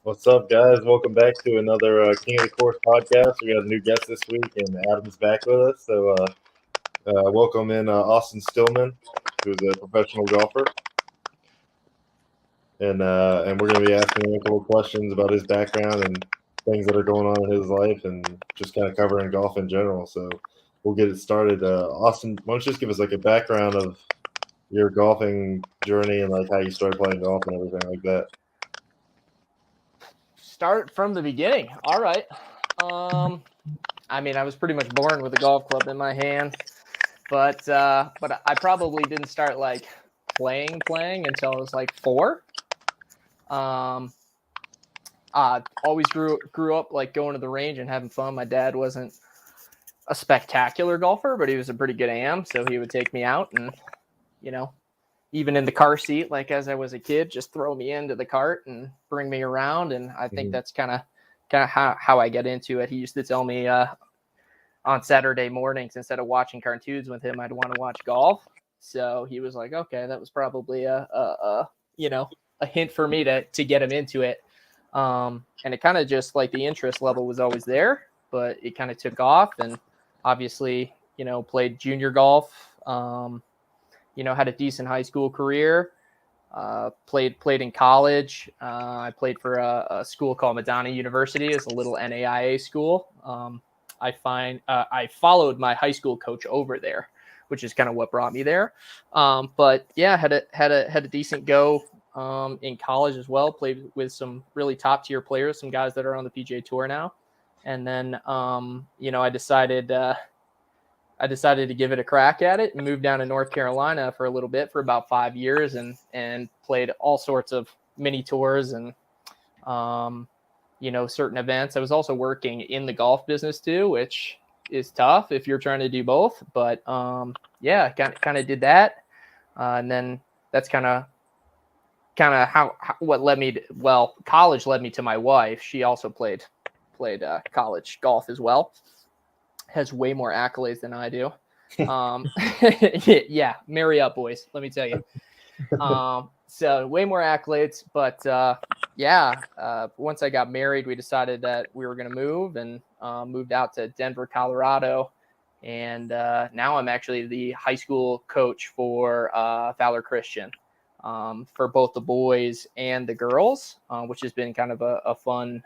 What's up, guys? Welcome back to another King of the Course podcast. We got a new guest this week, and Adam's back with us. So, welcome in Austin Stillman, who's a professional golfer, and we're going to be asking him a couple of questions about his background and things that are going on in his life, and just kind of covering golf in general. So, we'll get it started. Austin, why don't you just give us like a background of your golfing journey and like how you started playing golf and everything like that? Start from the beginning. All right. I was pretty much born with a golf club in my hand, but I probably didn't start like playing until I was like 4. Always grew up like going to the range and having fun. My dad wasn't a spectacular golfer, but he was a pretty good am, so he would take me out and, even in the car seat, like as I was a kid, just throw me into the cart and bring me around. And I think that's kind of how I get into it. He used to tell me on Saturday mornings, instead of watching cartoons with him, I'd want to watch golf. So he was like, okay, that was probably a hint for me to get him into it. And it kind of just like the interest level was always there, but it kind of took off, and obviously, played junior golf. Had a decent high school career, played in college. I played for a school called Madonna University. It's a little NAIA school. I followed my high school coach over there, which is kind of what brought me there. But yeah, had a decent go in college as well. Played with some really top tier players, some guys that are on the PGA Tour now. And then, I decided to give it a crack at it and moved down to North Carolina for a little bit, for about 5 years, and played all sorts of mini tours and, certain events. I was also working in the golf business too, which is tough if you're trying to do both. But kind of did that. And then that's kind of what led me to, college led me to my wife. She also played college golf as well. Has way more accolades than I do. Yeah, marry up, boys. Let me tell you. So way more accolades, but once I got married, we decided that we were going to move, and moved out to Denver, Colorado. And now I'm actually the high school coach for Valor Christian, for both the boys and the girls, which has been kind of a fun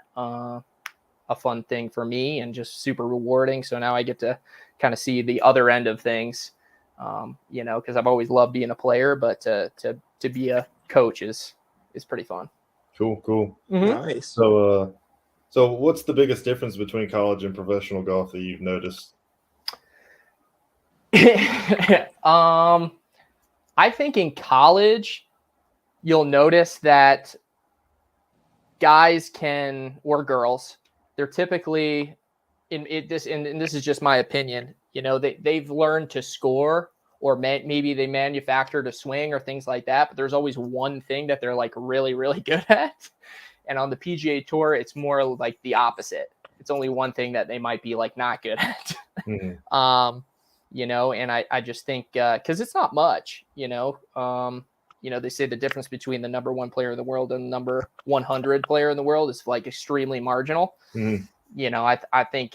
thing for me and just super rewarding. So now I get to kind of see the other end of things, because I've always loved being a player, but to be a coach is pretty fun. Cool. Mm-hmm. Nice. So what's the biggest difference between college and professional golf that you've noticed? I think in college, you'll notice that guys or girls, they're typically and this is just my opinion, they've learned to score, or maybe they manufactured a swing or things like that, but there's always one thing that they're like really, really good at. And on the PGA Tour, it's more like the opposite. It's only one thing that they might be like not good at. Mm-hmm. And I just think, cause it's not much, they say the difference between the number 1 player in the world and the number 100 player in the world is like extremely marginal. Mm-hmm. I think,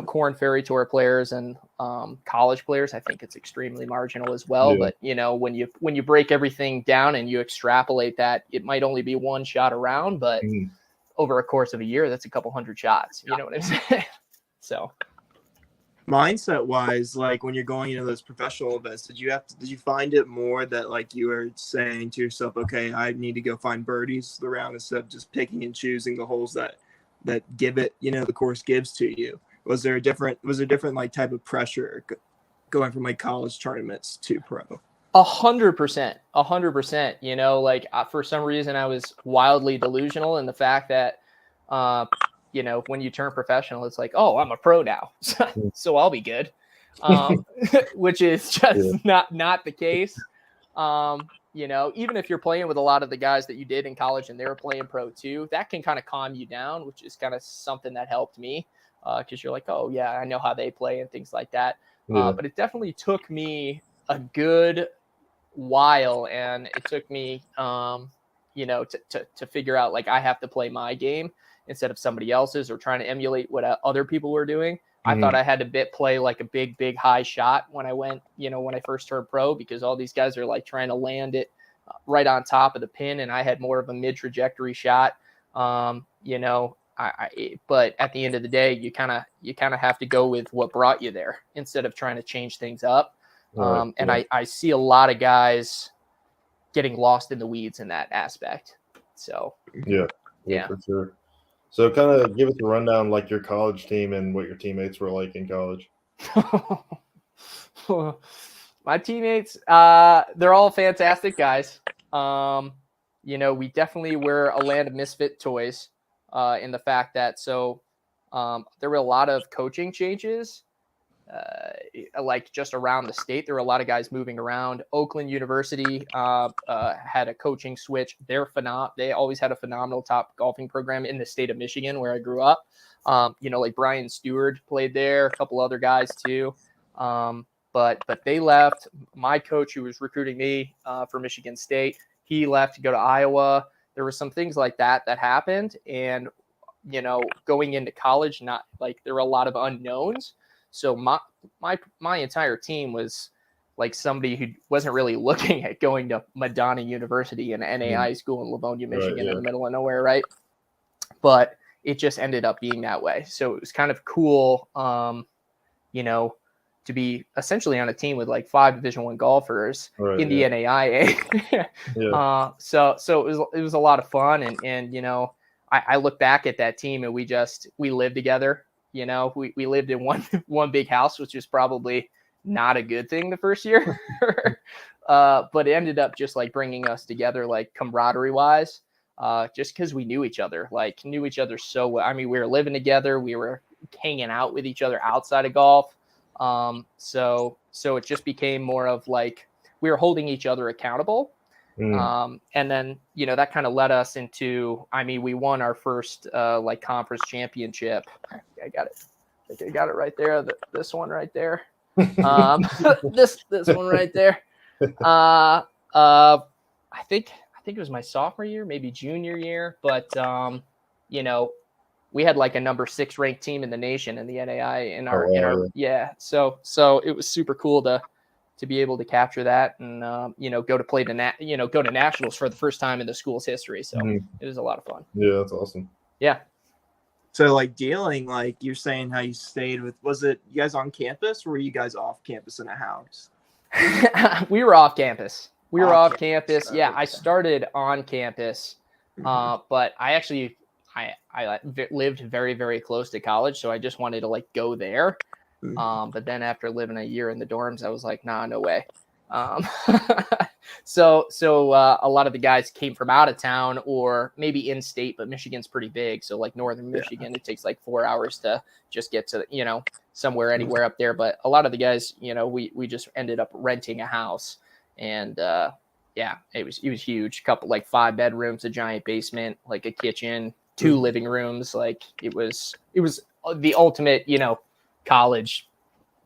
Corn Ferry Tour players and college players, I think it's extremely marginal as well. Yeah. But, when you break everything down and you extrapolate that, it might only be one shot around, but over a course of a year, that's a couple hundred shots. You know what I'm saying? So. Mindset wise, like when you're going into those professional events, did you find it more that like you were saying to yourself, okay, I need to go find birdies the round instead of just picking and choosing the holes that give it, the course gives to you? Was there a different like type of pressure going from like college tournaments to pro? 100%. Like for some reason I was wildly delusional in the fact that, when you turn professional, it's like, oh, I'm a pro now, so I'll be good, which is just not the case. Even if you're playing with a lot of the guys that you did in college and they were playing pro too, that can kind of calm you down, which is kind of something that helped me, because you're like, oh yeah, I know how they play and things like that. But it definitely took me a good while, and it took me to figure out like I have to play my game instead of somebody else's, or trying to emulate what other people were doing. I thought I had to play like a big high shot when I went, when I first turned pro, because all these guys are like trying to land it right on top of the pin, and I had more of a mid trajectory shot. But at the end of the day, you kind of have to go with what brought you there instead of trying to change things up. And I see a lot of guys getting lost in the weeds in that aspect. So yeah, for sure. So kind of give us a rundown, like your college team and what your teammates were like in college. My teammates, they're all fantastic guys. We definitely were a land of misfit toys in the fact that there were a lot of coaching changes. Like just around the state, there were a lot of guys moving around. Oakland University had a coaching switch. They always had a phenomenal top golfing program in the state of Michigan, where I grew up. Like Brian Stewart played there, a couple other guys too. But they left. My coach, who was recruiting me for Michigan State, he left to go to Iowa. There were some things like that happened, and going into college, not like there were a lot of unknowns. So my entire team was like somebody who wasn't really looking at going to Madonna University, an NAI school in Livonia, Michigan, in the middle of nowhere, right? But it just ended up being that way. So it was kind of cool, to be essentially on a team with like 5 Division I golfers in the NAIA. So it was a lot of fun, and I look back at that team, and we lived together. We lived in one big house, which is probably not a good thing the first year, but it ended up just like bringing us together, like camaraderie wise, just because we knew each other so well. I mean, we were living together, we were hanging out with each other outside of golf. So it just became more of like we were holding each other accountable. And then, that kind of led us into, we won our first like conference championship. I got it. I think I got it right there. This one right there. This one right there. I think it was my sophomore year, maybe junior year, but we had like a number 6 ranked team in the nation in the NAI So it was super cool to be able to capture that and go to play go to nationals for the first time in the school's history. So it was a lot of fun. Yeah, that's awesome. Yeah. So like dealing, like you're saying how you stayed with, was it you guys on campus or were you guys off campus in a house? We were off campus. Off campus. Yeah, Okay. I started on campus, but I actually I lived very, very close to college, so I just wanted to like go there. But then after living a year in the dorms, I was like, nah, no way. So a lot of the guys came from out of town or maybe in state, but Michigan's pretty big. So like northern Michigan, it takes like 4 hours to just get to, somewhere, anywhere up there. But a lot of the guys, we just ended up renting a house, and it was huge. Couple like 5 bedrooms, a giant basement, like a kitchen, 2 living rooms. Like it was the ultimate, college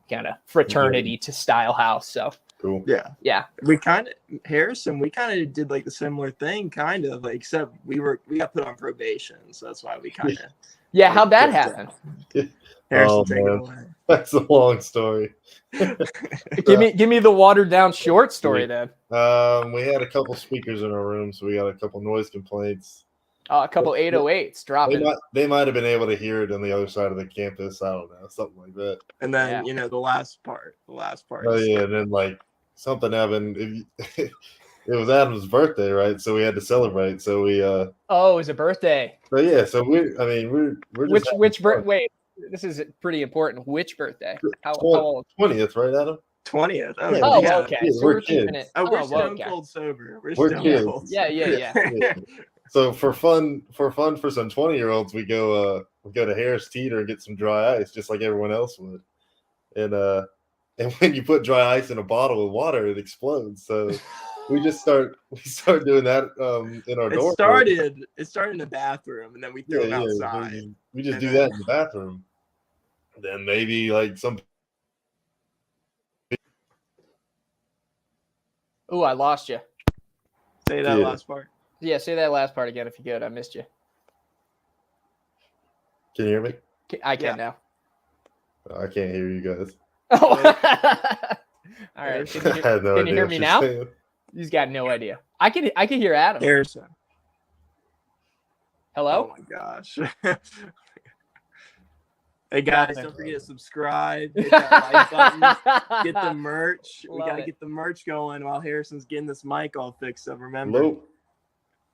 kind of fraternity to style house. So cool. Yeah. We kind of did like the similar thing, kind of like, except we got put on probation, so that's why we kind of. Yeah, how'd that happen? Harrison, take it away. That's a long story. Give me the watered down short story then. We had a couple speakers in our room, so we got a couple noise complaints. A couple 808s dropping. They might have been able to hear it on the other side of the campus. I don't know, something like that. And then the last part. Oh yeah, and then like something happened. It was Adam's birthday, right? So we had to celebrate. So we it was a birthday. So yeah, so we're just which birthday? Wait, this is pretty important. Which birthday? How old? 20th, right, Adam? 20th. Okay. Yeah, So we're we're keeping it. We're stone cold sober. We're kids. cold. Yeah. So for fun for some 20-year-olds, we go to Harris Teeter and get some dry ice, just like everyone else would. And when you put dry ice in a bottle with water, it explodes. So we start doing that in our dorm. It started in the bathroom, and then we threw them outside. We just do that in the bathroom. Then maybe like some. Oh, I lost you. Say that last part. Yeah, say that last part again if you could. I missed you. Can you hear me? I can now. I can't hear you guys. Oh. All right. I had no Can you idea hear what me you're now? saying. He's got no idea. I can hear Adam. Harrison. Hello? Oh my gosh. Hey guys, don't forget to subscribe, hit that like button, get the merch. We got to get the merch going while Harrison's getting this mic all fixed up. Remember? Hello?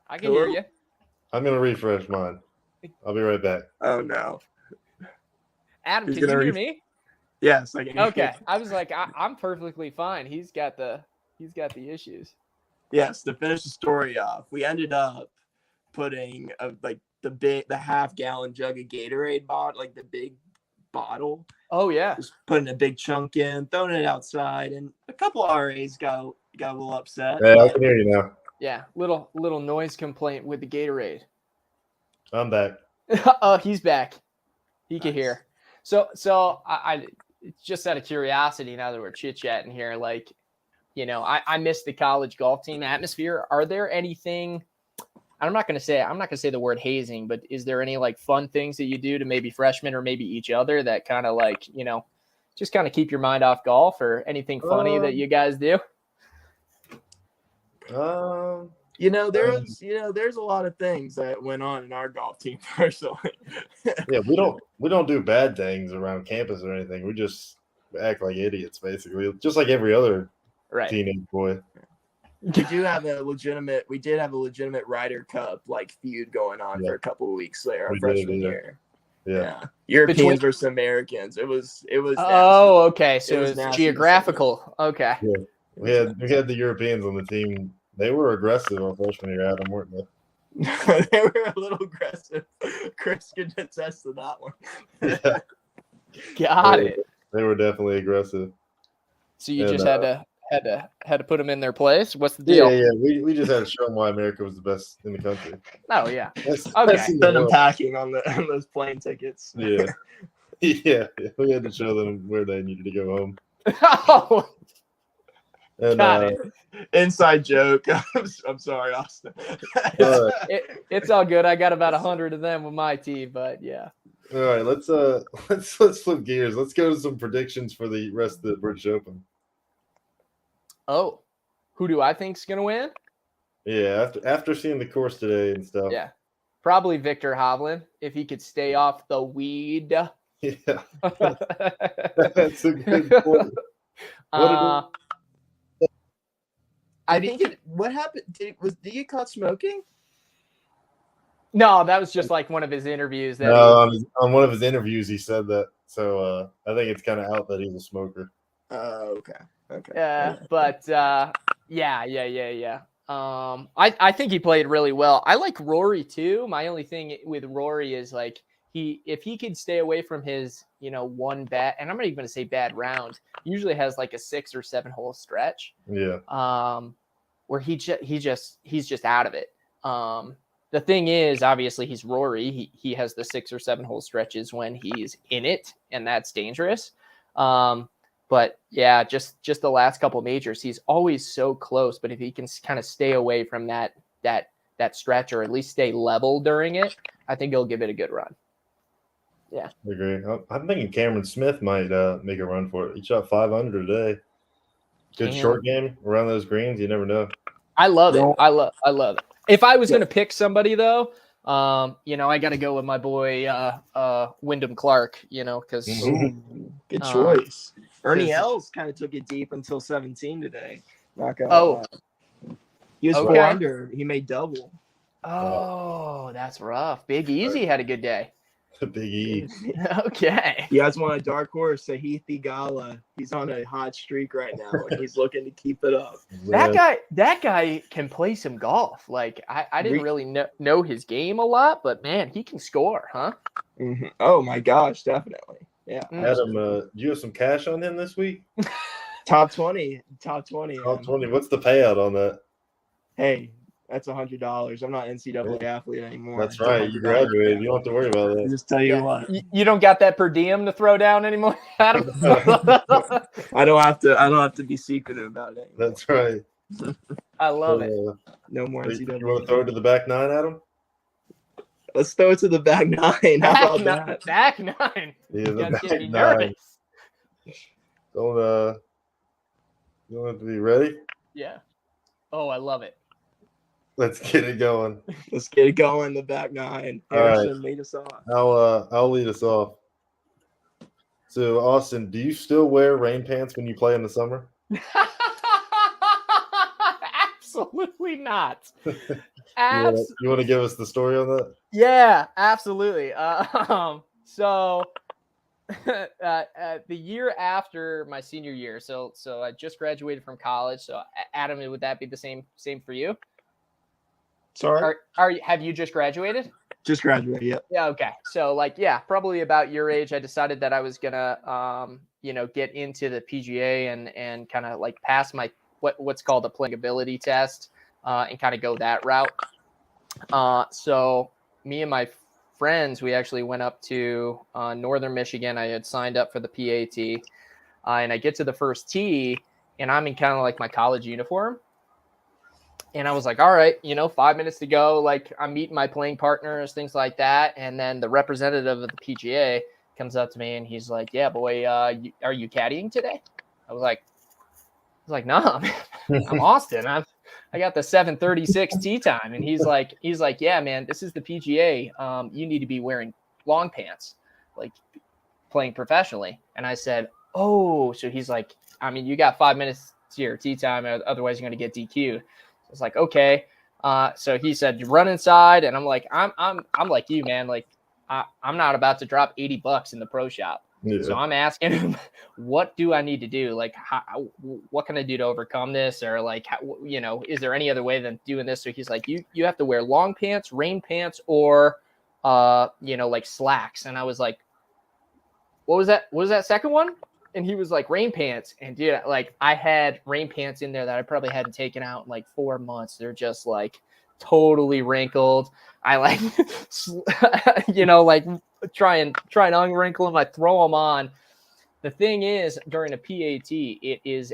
I can hear you. I'm going to refresh mine. I'll be right back. Oh no. Adam, can you hear me? Yes, I can hear Okay. you. I was like, I'm perfectly fine. He's got the issues. Yes, to finish the story off, we ended up putting the half-gallon jug of Gatorade like the big bottle. Oh yeah. Just putting a big chunk in, throwing it outside, and a couple RAs got a little upset. Yeah, I can hear you now. Yeah, little noise complaint with the Gatorade. I'm back. Oh, he's back. He can Nice. hear. So I just out of curiosity, now that we're chit-chatting here, like, you know, I miss the college golf team atmosphere. Are there anything, I'm not going to say the word hazing, but is there any like fun things that you do to maybe freshmen or maybe each other that kind of like, you know, just kind of keep your mind off golf, or anything funny that you guys do? There's a lot of things that went on in our golf team personally. Yeah, we don't do bad things around campus or anything. We just act like idiots, basically, just like every other teenage boy. We did have a legitimate Ryder Cup like feud going on for a couple of weeks there our freshman year. Yeah. Europeans versus Americans. It was Oh, okay. So it it's was geographical. Okay. Yeah. We had the Europeans on the team. They were aggressive on freshman year, Adam, weren't they? They were a little aggressive. Chris could attest to that one. Yeah. Got it. They were definitely aggressive. So you just had to put them in their place. What's the deal? Yeah. We just had to show them why America was the best in the country. Oh yeah. Okay. Send them packing on those plane tickets. Yeah. Yeah. We had to show them where they needed to go home. Oh. And, Got it. Inside joke. I'm sorry, Austin. It's all good. I got about 100 of them with my team, but yeah. All right, let's flip gears. Let's go to some predictions for the rest of the British Open. Oh, who do I think's gonna win? Yeah, after seeing the course today and stuff. Yeah, probably Victor Hovland if he could stay off the weed. Yeah, that's a good point. What happened? Did he get caught smoking? No, that was just like one of his interviews. On one of his interviews, he said that. So I think it's kind of out that he's a smoker. Okay. Yeah, but yeah. I think he played really well. I like Rory too. My only thing with Rory is like if he could stay away from his, you know, one bad, and I'm not even going to say bad round, usually has like a 6 or 7 hole stretch. Yeah. Where he's just out of it. The thing is, obviously he's Rory. He has the 6 or 7 hole stretches when he's in it, and that's dangerous. But yeah, just the last couple majors, he's always so close. But if he can kind of stay away from that stretch, or at least stay level during it, I think he'll give it a good run. Yeah, I agree. I'm thinking Cameron Smith might make a run for it. He shot 500 today. Good short game around those greens. You never know. I love it. I love it. If I was going to pick somebody though, you know, I got to go with my boy Wyndham Clark. You know, because good choice. Ernie Els kind of took it deep until 17 today. He was 4 under. He made double. Oh, that's rough. Big Easy had a good day. Big E. Okay. You guys want a dark horse? Sahith Theegala. He's on a hot streak right now, and he's looking to keep it up. That guy can play some golf. Like I didn't really know his game a lot, but man, he can score, huh? Mm-hmm. Oh my gosh, definitely. Yeah. Adam, do you have some cash on him this week? Top 20. Top 20. What's the payout on that? Hey, that's $100. I'm not NCAA athlete anymore. That's right. You graduated. You don't have to worry about that. Just tell you what. You don't got that per diem to throw down anymore, Adam? I don't have to be secretive about it anymore. That's right. I love it. No more You want to NCAA. throw it to the back nine, Adam? Let's throw it to the back nine. How about that? Back nine. Yeah, You the guys get back me nine. nervous. Don't you don't have to be ready. Yeah. Oh, I love it. Let's get it going. Let's get it going. The back nine. All right. Harrison, lead us off. I'll lead us off. So, Austin, do you still wear rain pants when you play in the summer? Absolutely not. You want to give us the story on that? Yeah, absolutely. So the year after my senior year, so I just graduated from college. So Adam, would that be the same for you? Sorry. Have you just graduated? Just graduated. Yep. Yeah. Okay. So probably about your age, I decided that I was gonna get into the PGA and kind of like pass my what's called a playing ability test and kind of go that route. So me and my friends, we actually went up to northern Michigan. I had signed up for the PAT, and I get to the first tee, and I'm in kind of like my college uniform. And I was like, all right, 5 minutes to go. Like, I'm meeting my playing partners, things like that. And then the representative of the PGA comes up to me and he's like, yeah, boy, are you caddying today? I was like, no, man, I'm Austin. I got the 7:36 tee time. And he's like, yeah, man, this is the PGA. You need to be wearing long pants, like playing professionally. And I said, oh, so he's like, I mean, you got 5 minutes to your tee time. Otherwise you're going to get DQ'd. I was like, okay. So he said, you run inside. And I'm like, I'm like you, man. Like I'm not about to drop $80 in the pro shop. Yeah. So I'm asking him, what do I need to do? Like, what can I do to overcome this? Or like, is there any other way than doing this? So he's like, you have to wear long pants, rain pants, or, like slacks. And I was like, what was that? What was that second one? And he was like, rain pants. And dude, like I had rain pants in there that I probably hadn't taken out in like 4 months. They're just like totally wrinkled. I like, like try and unwrinkle them. I throw them on. The thing is, during a PAT, it's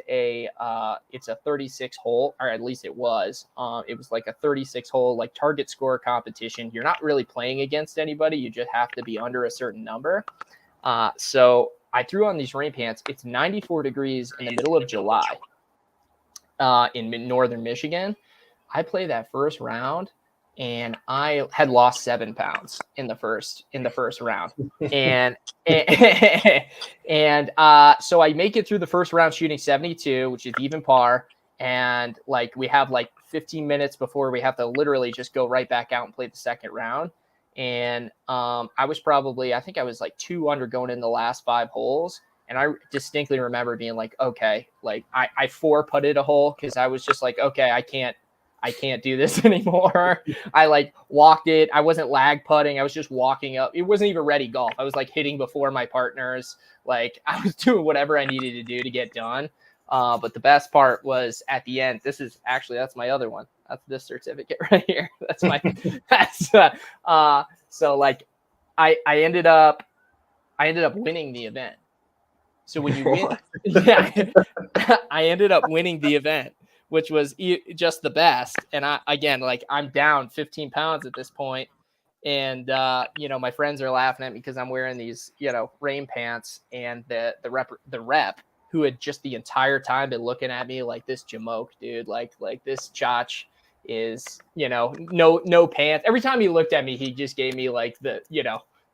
a 36 hole, or at least it was. It was like a 36 hole, like target score competition. You're not really playing against anybody. You just have to be under a certain number. So I threw on these rain pants. It's 94 degrees in the middle of July in northern Michigan. I played that first round, and I had lost 7 pounds in the first round. And so I make it through the first round shooting 72, which is even par. And like we have like 15 minutes before we have to literally just go right back out and play the second round. And I think I was like 2 under going in the last 5 holes. And I distinctly remember being like, okay, like I 4-putted a hole because I was just like, okay, I can't do this anymore. I like walked it. I wasn't lag putting. I was just walking up. It wasn't even ready golf. I was like hitting before my partners. Like I was doing whatever I needed to do to get done. But the best part was at the end. That's my other one. That's this certificate right here. So like I ended up winning the event. So when you win, yeah, I ended up winning the event, which was just the best. And I'm down 15 pounds at this point. And, my friends are laughing at me because I'm wearing these, rain pants, and the rep who had just the entire time been looking at me like this jamoke, dude, like this chotch is, no pants. Every time he looked at me, he just gave me like the,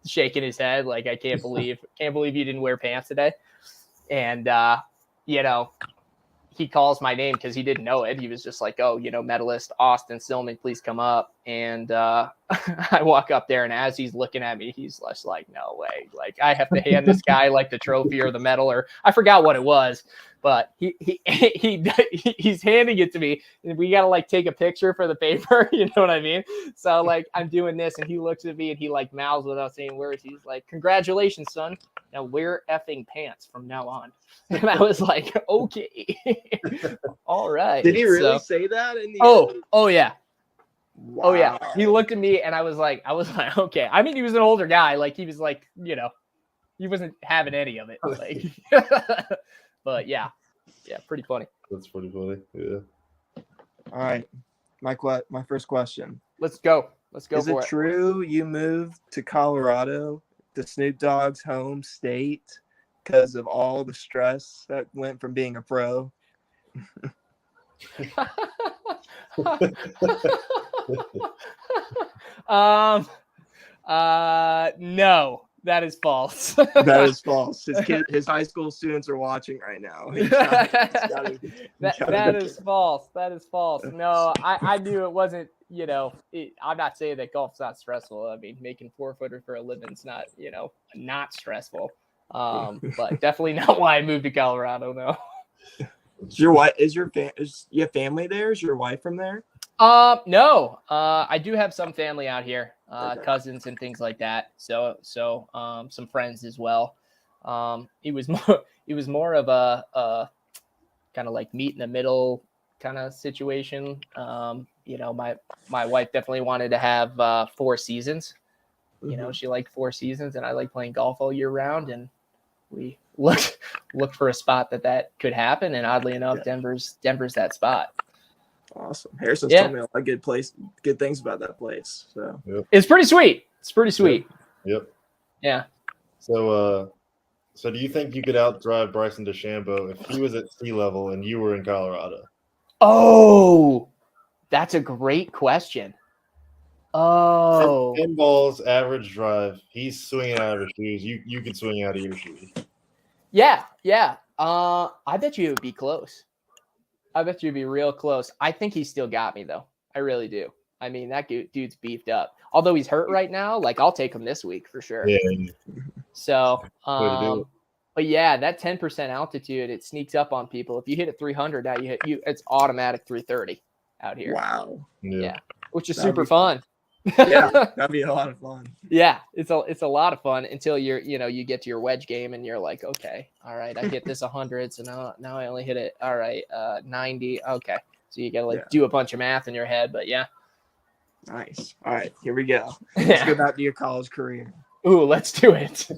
shaking his head. Like, I can't believe you didn't wear pants today. And, he calls my name because he didn't know it. He was just like, oh, medalist Austin Stillman, please come up. And I walk up there, and as he's looking at me, he's just like, no way. Like, I have to hand this guy like the trophy or the medal, or I forgot what it was, but he's handing it to me, and we got to like take a picture for the paper. You know what I mean? So like I'm doing this, and he looks at me and he like mouths without saying words. He's like, congratulations, son. Now wear effing pants from now on. And I was like, okay. All right. Did he really say that in the end? Oh yeah. Wow. Oh yeah. He looked at me, and I was like, okay. I mean, he was an older guy. Like, he was like, he wasn't having any of it. Like, but yeah, pretty funny. That's pretty funny. Yeah. All right. My first question. Let's go. Let's go Is for it it. true you moved to Colorado, to Snoop Dogg's home state, because of all the stress that went from being a pro? No, that is false. That is false. His high school students are watching right now. That is false. That is false. No, I knew it wasn't, I'm not saying that golf's not stressful. I mean, making 4-footer for a living's not, not stressful. But definitely not why I moved to Colorado, though. Is your wife? Is you have family there? Is your wife from there? No. I do have some family out here, Okay. cousins and things like that. So some friends as well. It was more of a kind of like meet in the middle kind of situation. My wife definitely wanted to have 4 seasons. She liked 4 seasons, and I like playing golf all year round, and we looked for a spot that could happen, and oddly enough, Denver's that spot. Awesome. Harrison's told me a lot of good things about that place. So it's pretty sweet. It's pretty sweet. Yep. Yeah. So do you think you could outdrive Bryson DeChambeau if he was at sea level and you were in Colorado? Oh, that's a great question. Oh, 10 balls, average drive. He's swinging out of his shoes. You could swing out of your shoes. Yeah. I bet you it would be close. I bet you'd be real close. I think he still got me, though. I really do. I mean, that dude's beefed up. Although he's hurt right now, like I'll take him this week for sure. Yeah. So, but yeah, that 10% altitude, it sneaks up on people. If you hit at 300, now it's automatic 330 out here. Wow. Yeah. Which is super fun. Yeah, that'd be a lot of fun. Yeah, it's a lot of fun until you get to your wedge game and you're like, okay, all right, I hit this 100, so now I only hit it. All right, 90. Okay, so you gotta do a bunch of math in your head, but yeah. Nice. All right, here we go. Let's go back to your college career. Ooh, let's do it.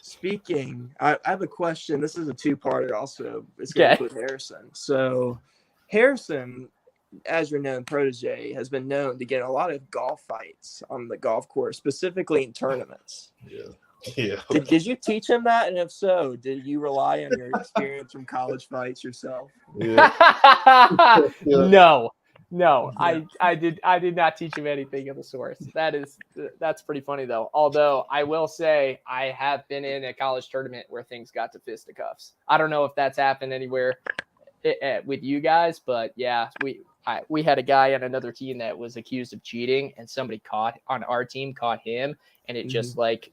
Speaking, I have a question. This is a 2-parter. Also, it's going to include Harrison. So, Harrison, as your known protege, has been known to get a lot of golf fights on the golf course, specifically in tournaments. Yeah. Did you teach him that? And if so, did you rely on your experience from college fights yourself? Yeah. No, I did not teach him anything of the sort. That's pretty funny though. Although I will say I have been in a college tournament where things got to fisticuffs. I don't know if that's happened anywhere with you guys, but yeah, we had a guy on another team that was accused of cheating, and somebody on our team caught him, and it just like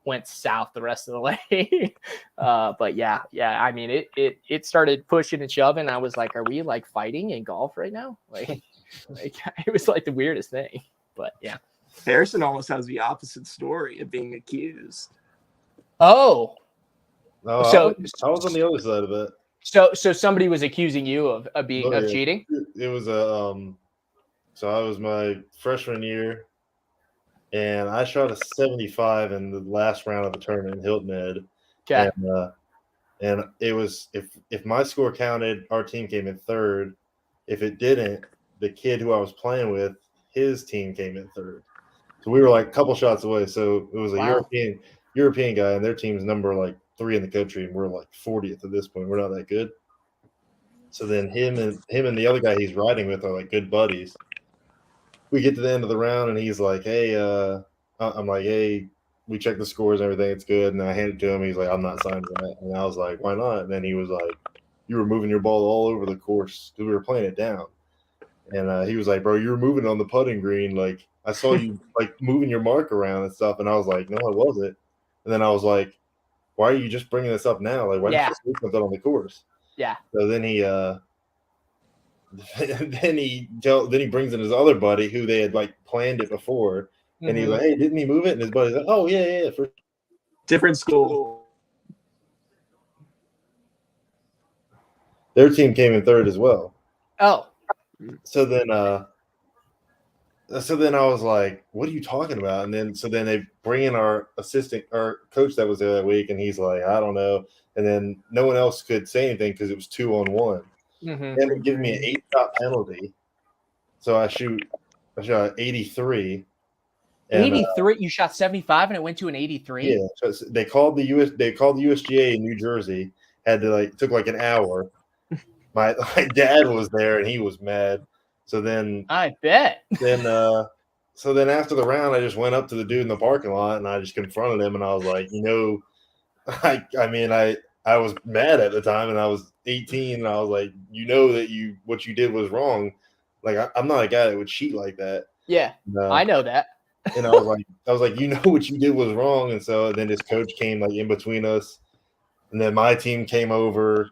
went south the rest of the way. But yeah. I mean, it started pushing and shoving. I was like, are we like fighting in golf right now? Like it was like the weirdest thing. But yeah. Harrison almost has the opposite story of being accused. Oh, so I was on the other side of it. So somebody was accusing you of cheating? It was so I was my freshman year, and I shot a 75 in the last round of the tournament in Hilton Head. Okay. And it was if my score counted, our team came in third. If it didn't, the kid who I was playing with, his team came in third. So we were like a couple shots away. So it was a European guy, and their team's number like 3 in the country, and we're like 40th at this point. We're not that good. So then him and the other guy he's riding with are like good buddies. We get to the end of the round, and he's like, "Hey," I'm like, "Hey, we checked the scores and everything. It's good." And I handed it to him. He's like, "I'm not signing that." And I was like, "Why not?" And then he was like, "You were moving your ball all over the course because we were playing it down." And he was like, "Bro, you were moving on the putting green. Like I saw you like moving your mark around and stuff." And I was like, "No, I wasn't." And then I was like, "Why are you just bringing this up now? Like, why didn't you just leave that on the course?" Yeah. So then he brings in his other buddy who they had like planned it before, and he's like, "Hey, didn't he move it?" And his buddy's like, "Oh yeah, for different school." Their team came in third as well. Oh. So then I was like, "What are you talking about?" And then they bring in our coach that was there that week, and he's like, "I don't know." And then no one else could say anything because it was 2-on-1. Mhm. and give me an 8-shot penalty. So I shot 83. And 83. You shot 75 and it went to an 83. yeah, so they called the USGA in New Jersey. Had to took like an hour. My dad was there and he was mad. So then I bet. so then after the round, I just went up to the dude in the parking lot and I just confronted him and I was like, I was mad at the time and I was 18 and I was like, that what you did was wrong. Like I'm not a guy that would cheat like that. Yeah, I know that. And I was like, what you did was wrong. And so then this coach came like in between us, and then my team came over,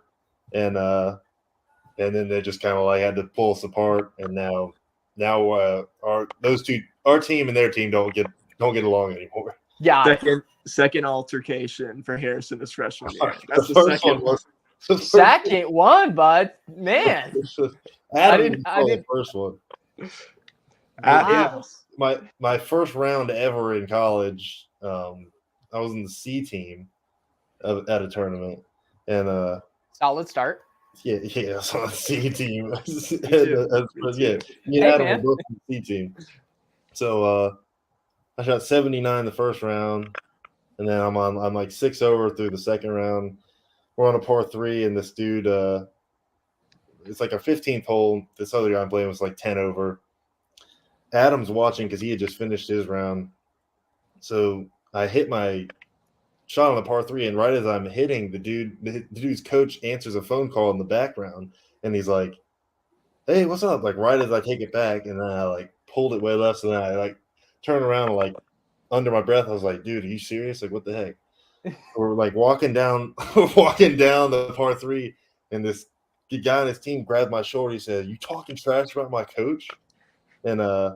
and then they just kind of like had to pull us apart. And now our team and their team don't get along anymore. Yeah. Second altercation for Harrison this freshman year. The That's the first second one was the first Second one, bud. Man. Adam I was didn't- the first one. Yeah. My first round ever in college, I was in the C team at a tournament, and Solid start. yeah, so on the C team. too. Me and Adam man. were both on the C team. So I shot 79 the first round, and then I'm like 6 over through the second round. We're on a par 3, and this dude, it's like a 15th hole. This other guy I'm playing was like 10 over. Adam's watching because he had just finished his round. So I hit my shot on the par 3, and right as I'm hitting, the dude's coach answers a phone call in the background, and he's like, "Hey, what's up?" Like right as I take it back, and then I pulled it way left, so then I turn around and under my breath, I was like, "Dude, are you serious? Like what the heck?" We're walking down the par 3, and this guy on his team grabbed my shoulder. He said, "You talking trash about my coach?" And I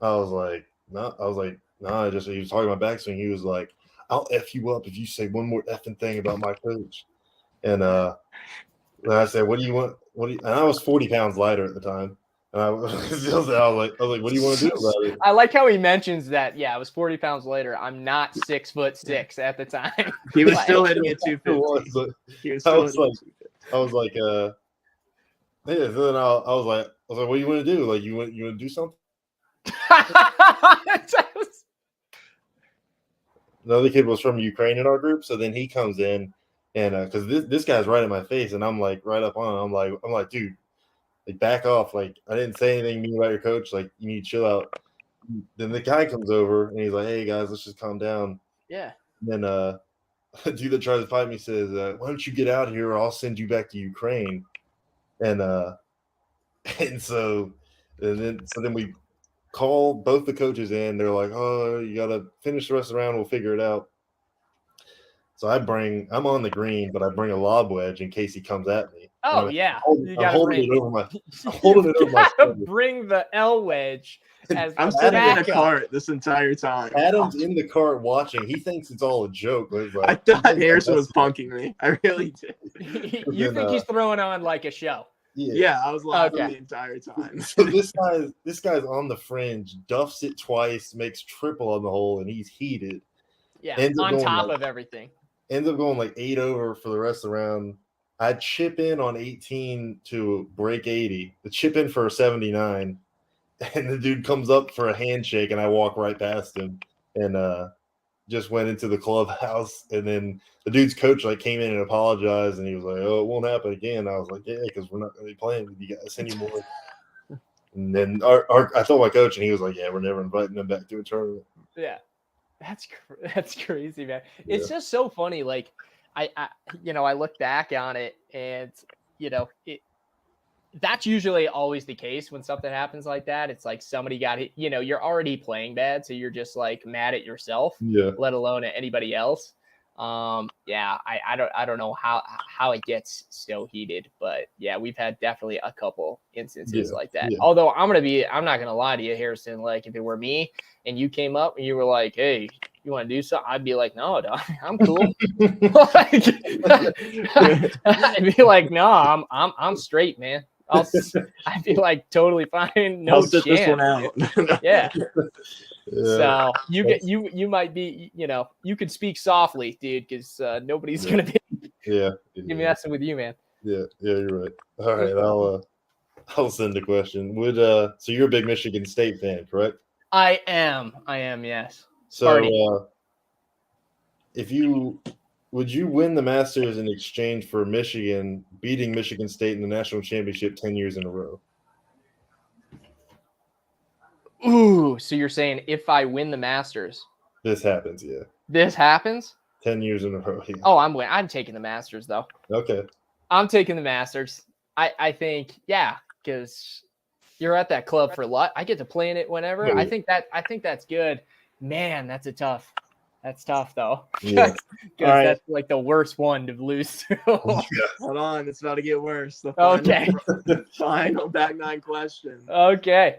was like, "No." I was like, "No." He was talking about backswing. He was like, "I'll F you up if you say one more effing thing about my coach." And then I said, "What do you want? And I was 40 pounds lighter at the time. And I was like, "What do you want to do about it?" I like how he mentions that. Yeah, I was 40 pounds later. I'm not 6'6" at the time. He was still hitting at 250. I was like, yeah. So then I was like, "What do you want to do? Like, you want to do something?" Another kid was from Ukraine in our group, so then he comes in, and because this guy's right in my face, and I'm like right up on him. I'm like, "Dude, back off! Like, I didn't say anything mean about your coach. Like, you need to chill out." Then the guy comes over and he's like, "Hey guys, let's just calm down." Yeah. And then the dude that tries to fight me says, "Why don't you get out here, or I'll send you back to Ukraine." And so then we call both the coaches in. They're like, "Oh, you gotta finish the rest of the round. We'll figure it out." So I'm on the green, but I bring a lob wedge in case he comes at me. Oh yeah, I'm holding it over my shoulder. Bring the L wedge. As I'm sitting in a backup. cart this entire time. Adam's in the cart watching. He thinks it's all a joke. But I thought Harrison was punking me. I really did. You think he's throwing on like a show? Yeah, I was laughing the entire time. So this guy's on the fringe, duffs it twice, makes triple on the hole, and he's heated. Yeah, on top of everything. Ends up going 8 over for the rest of the round. I chip in on 18 to break 80. The chip in for a 79, and the dude comes up for a handshake, and I walk right past him, and just went into the clubhouse. And then the dude's coach came in and apologized, and he was like, "Oh, it won't happen again." I was like, "Yeah, because we're not going to be playing with you guys anymore." And then I told my coach, and he was like, "Yeah, we're never inviting them back to a tournament." Yeah. That's crazy, man. Yeah. It's just so funny. Like I look back on it, and that's usually always the case when something happens like that. It's like somebody got hit. You're already playing bad, so you're just mad at yourself, let alone at anybody else. I don't know how it gets so heated, but yeah, we've had definitely a couple instances like that. Although I'm not gonna lie to you, Harrison. Like if it were me and you came up and you were like, "Hey, you want to do something?" I'd be like, "No, dog, I'm cool." I'd be like, "No, I'm straight, man." I'd be like totally fine. No I'll sit chance, this one out. Yeah. So you might be, you could speak softly, dude, because nobody's gonna be messing with you, man. Yeah, you're right. All right, I'll send a question. So you're a big Michigan State fan, correct? I am, yes. So Sparty. if you would you win the Masters in exchange for Michigan beating Michigan State in the national championship 10 years in a row? Ooh, so you're saying if I win the Masters, This happens, yeah. this happens? 10 years in a row. Yeah. Oh, I'm taking the Masters though. Okay. I'm taking the Masters. I think, yeah, because you're at that club for life. I get to play in it whenever. Yeah. I think that's good. Man, that's tough though. Yeah. Because right. that's like the worst one to lose to. Hold on, it's about to get worse. The Okay. final back nine question. Okay.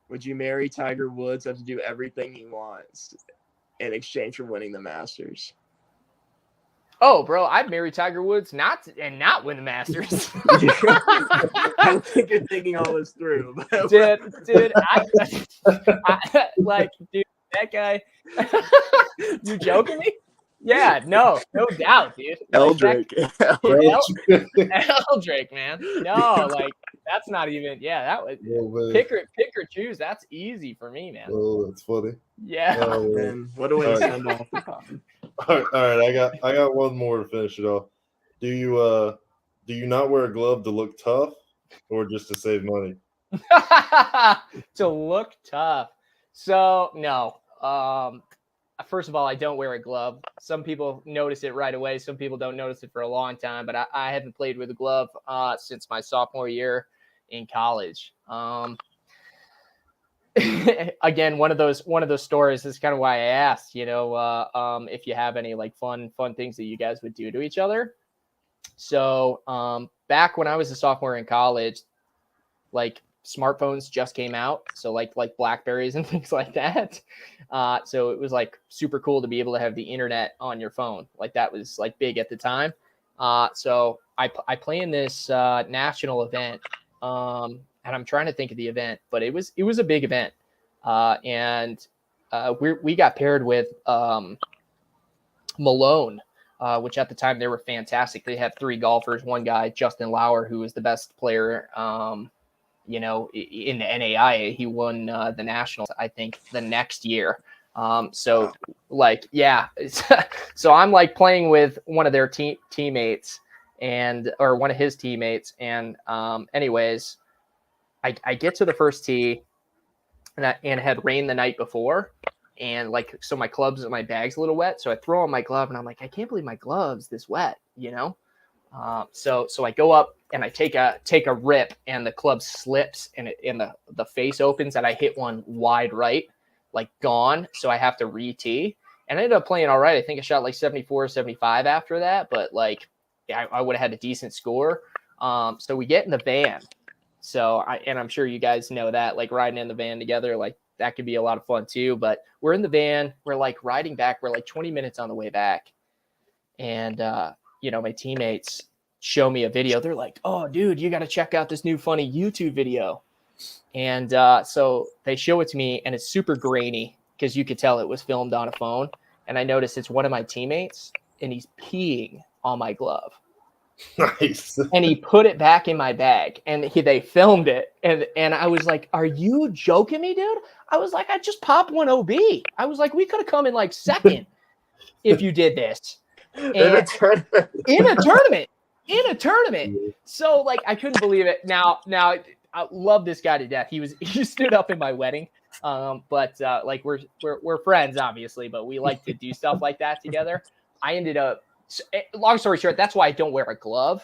Would you marry Tiger Woods, have to do everything he wants in exchange for winning the Masters? Oh, bro, I'd marry Tiger Woods not win the Masters. I don't think you're thinking all this through. dude, I like, dude, that guy. You joking me? Yeah, no doubt, dude. Eldrick. Eldrick, man. No, like that's not even. Yeah, that was pick or choose. That's easy for me, man. Oh, that's funny. Yeah. And what a way to send off the pod. All right. I got one more to finish it off. Do you not wear a glove to look tough, or just to save money? To look tough. So no. First of all, I don't wear a glove. Some people notice it right away. Some people don't notice it for a long time. But I haven't played with a glove since my sophomore year in college. Again, one of those stories is kind of why I asked. If you have any like fun things that you guys would do to each other. So back when I was a sophomore in college, like smartphones just came out, so like Blackberries and things like that. So it was like super cool to be able to have the internet on your phone. Like that was like big at the time. So I play in this national event, and I'm trying to think of the event, but it was a big event, and we got paired with Malone. Which at the time they were fantastic. They had 3 golfers. One guy, Justin Lauer, who was the best player, in the NAIA. He won the Nationals, I think, the next year. So I'm like playing with one of their teammates or one of his teammates. And anyways, I get to the first tee and it had rained the night before. And so my clubs and my bag's a little wet. So I throw on my glove and I'm like, I can't believe my glove's this wet, So I go up and I take a rip and the club slips and the face opens and I hit one wide right, like gone. So I have to re-tee and I ended up playing all right. I think I shot like 74, 75 after that, but I would have had a decent score. So we get in the van. So I'm sure you guys know that, like riding in the van together, like that could be a lot of fun too. But we're in the van, we're like riding back, we're like 20 minutes on the way back. And, my teammates show me a video. They're like, oh, dude, you got to check out this new funny YouTube video. And so they show it to me and it's super grainy because you could tell it was filmed on a phone. And I noticed it's one of my teammates and he's peeing on my glove. Nice. And he put it back in my bag and they filmed it. And I was like, are you joking me, dude? I was like, I just popped one OB. I was like, we could have come in like second if you did this. In a tournament. So like, I couldn't believe it. Now I love this guy to death. He stood up in my wedding. But we're friends obviously, but we like to do stuff like that together. I ended up, long story short, that's why I don't wear a glove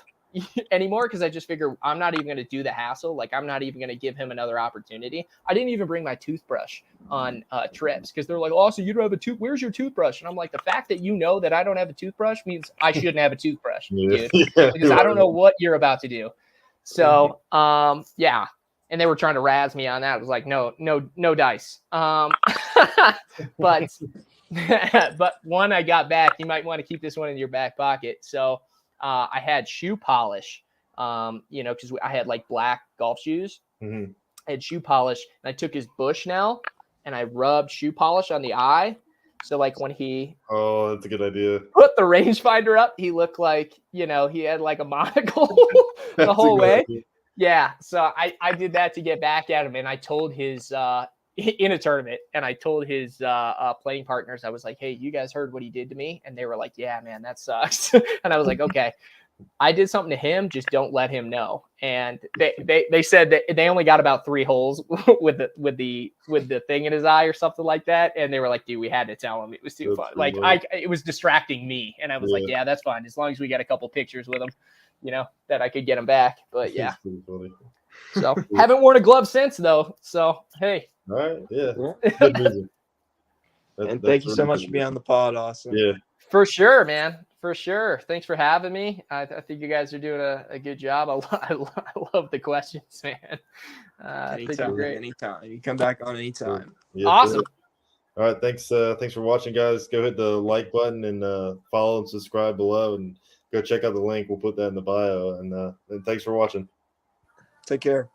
anymore, because I just figure I'm not even going to do the hassle. Like I'm not even going to give him another opportunity. I didn't even bring my toothbrush on trips because they're like, oh, so you don't have a where's your toothbrush? And I'm like, the fact that you know that I don't have a toothbrush means I shouldn't have a toothbrush, dude, because I don't know what you're about to do. So yeah. And they were trying to razz me on that. I was like, no dice. But one I got back. You might want to keep this one in your back pocket. So I had shoe polish, because I had like black golf shoes. Mm-hmm. I had shoe polish, and I took his Bushnell and I rubbed shoe polish on the eye. So like when he Oh, that's a good idea. put the rangefinder up, he looked like, you know, he had like a monocle the That's a whole good way. idea. Yeah. So I did that to get back at him. And I told his in a tournament, and I told his playing partners, I was like, hey, you guys heard what he did to me? And they were like, yeah, man, that sucks. And I was like, okay, I did something to him, just don't let him know. And they said that they only got about 3 holes with the thing in his eye or something like that. And they were like, dude, we had to tell him, it was too That's fun. pretty Like low. it was distracting me. And I was like, yeah, that's fine. As long as we got a couple pictures with him, you know, that I could get him back. But yeah. It's pretty funny. So haven't worn a glove since though. So, hey. All right. Yeah. Yeah. Good reason. And thank you so much for being on the pod, Austin. Yeah. For sure, man. For sure. Thanks for having me. I think you guys are doing a good job. I love the questions, man. I think you're great. Anytime. You come back on anytime. Yes, Awesome. sir. All right. Thanks for watching, guys. Go hit the like button and follow and subscribe below, and go check out the link. We'll put that in the bio. And thanks for watching. Take care.